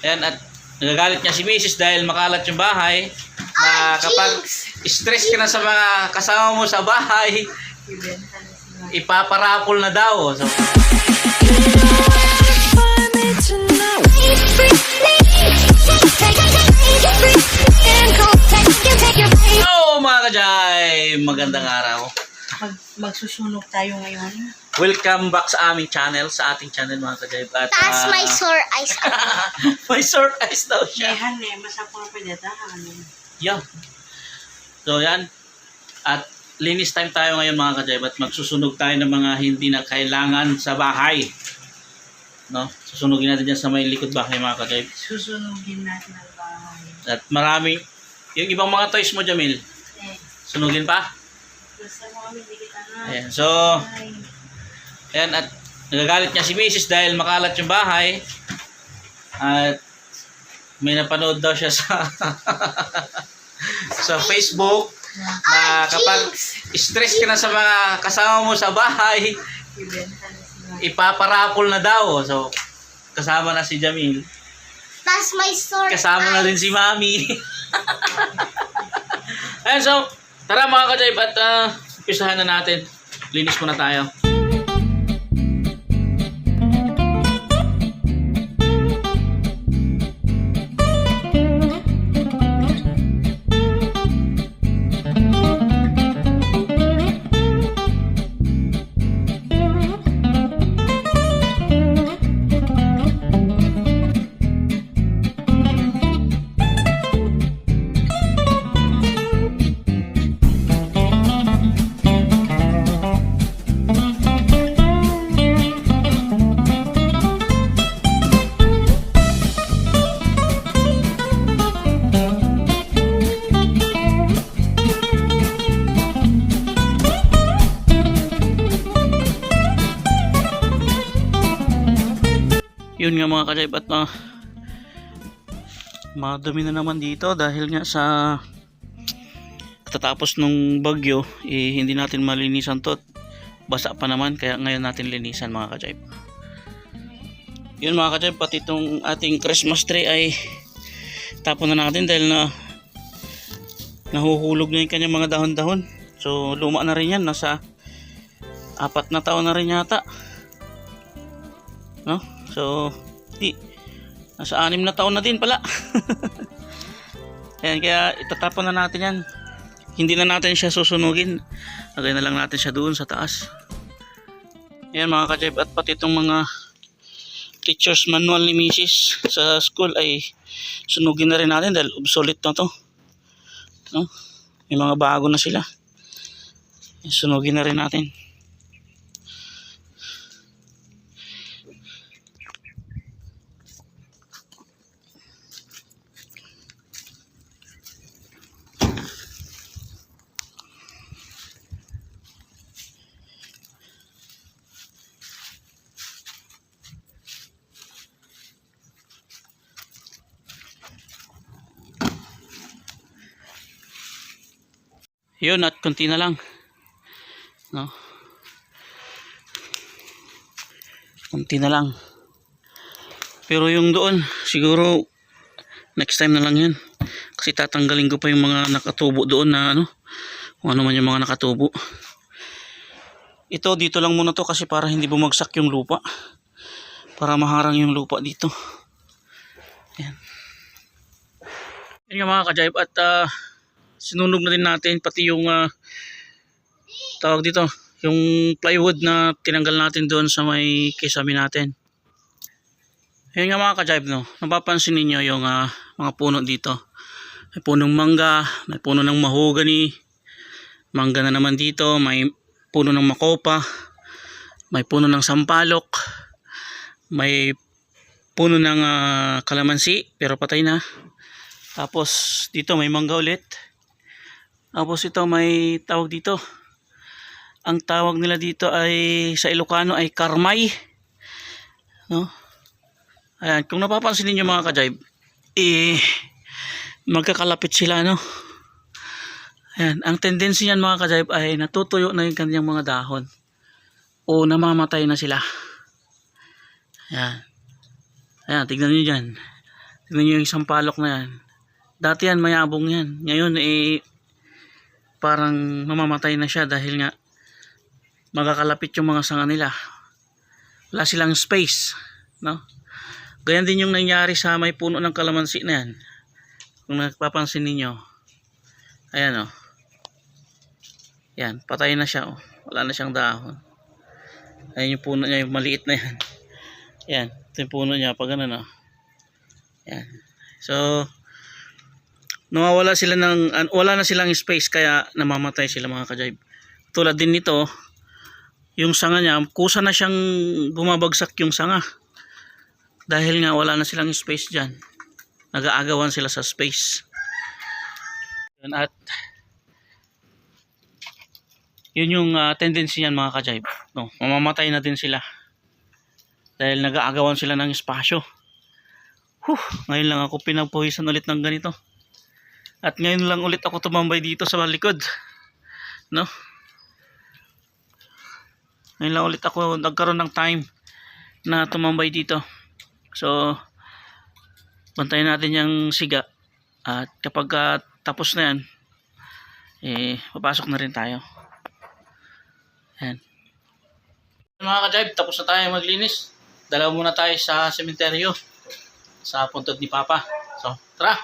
Ayan, at nagagalit niya si Mrs. dahil makalat yung bahay. Na kapag stress ka na sa mga kasama mo sa bahay, ipaparapol na daw. So, hello mga kajay! Magandang araw. Magsusunog tayo ngayon. Welcome back sa aming channel, sa ating channel mga kajay. At, Taas may sore eyes. may sore eyes daw siya. Yan masapang pinadahan. Yeah. So yan. At linis time tayo ngayon mga kajay. At magsusunog tayo ng mga hindi na kailangan sa bahay. No? Susunugin natin dyan sa may likod bahay mga kajay. Susunugin natin ang bahay. At marami. Yung ibang mga toys mo, Jamil. Sunugin pa? Basta mo kami dikit na. Ayan. So, ayan. At nagagalit niya si Mrs. dahil makalat yung bahay. At may napanood daw siya sa sa Facebook na kapag stress ka na sa mga kasama mo sa bahay, ipaparapol na daw. So, kasama na si Jamil. Taas may sore Kasama na rin si Mami. Ayan, so, tara mga kajayb at umpisahan na natin. Linis muna tayo. Yun nga mga kajayb at madumi na naman dito dahil nga sa katatapos nung bagyo hindi natin malinisan to, basa pa naman, kaya ngayon natin linisan mga kajayb. Yun mga kajayb, pati itong ating Christmas tree ay tapon na natin dahil na nahuhulog na yung kanyang mga dahon-dahon. So luma na rin yan, nasa 4 na taon na rin yata, no? So, nasa 6 na taon na din pala. Ayan, kaya itatapon na natin yan. Hindi na natin siya susunugin. Lagay na lang natin siya doon sa taas. Ayan mga kajayb, at pati itong mga teacher's manual ni Mrs. sa school ay sunugin na rin natin dahil obsolete na to. No? May mga bago na sila. Sunugin na rin natin. Yun, at konti na lang, no? Konti na lang. Pero yung doon siguro next time na lang yan, kasi tatanggalin ko pa yung mga nakatubo doon na kung ano man yung mga nakatubo. Ito dito lang muna to kasi para hindi bumagsak yung lupa, para maharang yung lupa dito. Ayan. Yan nga mga kajayb, at sinunog na din natin pati yung tawag dito, yung plywood na tinanggal natin doon sa may kisame natin. Ayun nga mga kajayb, no, napapansin ninyo yung mga puno dito. May punong mangga, may puno ng mahogany, mangga na naman dito, may puno ng makopa, may puno ng sampalok, may puno ng kalamansi pero patay na. Tapos dito may mangga ulit. Tapos ito may tawag dito. Ang tawag nila dito ay sa Ilocano ay karmay. No? Ayan, kung napapansin niyo mga kajayb, magkakalapit sila, no? Ayan, ang tendency niyan mga kajayb ay natutuyo na yung kanyang mga dahon o namamatay na sila. Ayan. Ayan, tignan niyo diyan. Tingnan nyo yung isang palok na yan. Dati yan, mayabong yan. Ngayon, parang mamamatay na siya dahil nga magakalapit yung mga sanga nila. Wala silang space, no? Ganyan din yung nangyari sa may puno ng kalamansi na yan. Kung nagpapansin ninyo, ayan, oh. Yan, patay na siya, oh. Wala na siyang dahon. Ayan yung puno niya, yung maliit na yan. Yan, ito yung puno niya pag ganun, oh. Yan. So, nawawala sila wala na silang space kaya namamatay sila mga ka-jive. Tulad din nito, yung sanga niya, kusa na siyang bumabagsak yung sanga. Dahil nga wala na silang space dyan. Nag-aagawan sila sa space. At yun yung tendency niyan mga ka-jive. No, mamamatay na din sila. Dahil nag-aagawan sila ng espasyo. Ngayon lang ako pinagpawisan ulit ng ganito. At ngayon lang ulit ako tumambay dito sa likod. No? Ngayon lang ulit ako nagkaroon ng time na tumambay dito. So, bantayan natin yung siga. At kapag tapos na yan, papasok na rin tayo. Ayan. Mga ka-jive, tapos na tayo maglinis. Dalawa muna tayo sa sementeryo. Sa puntod ni Papa. So, tara!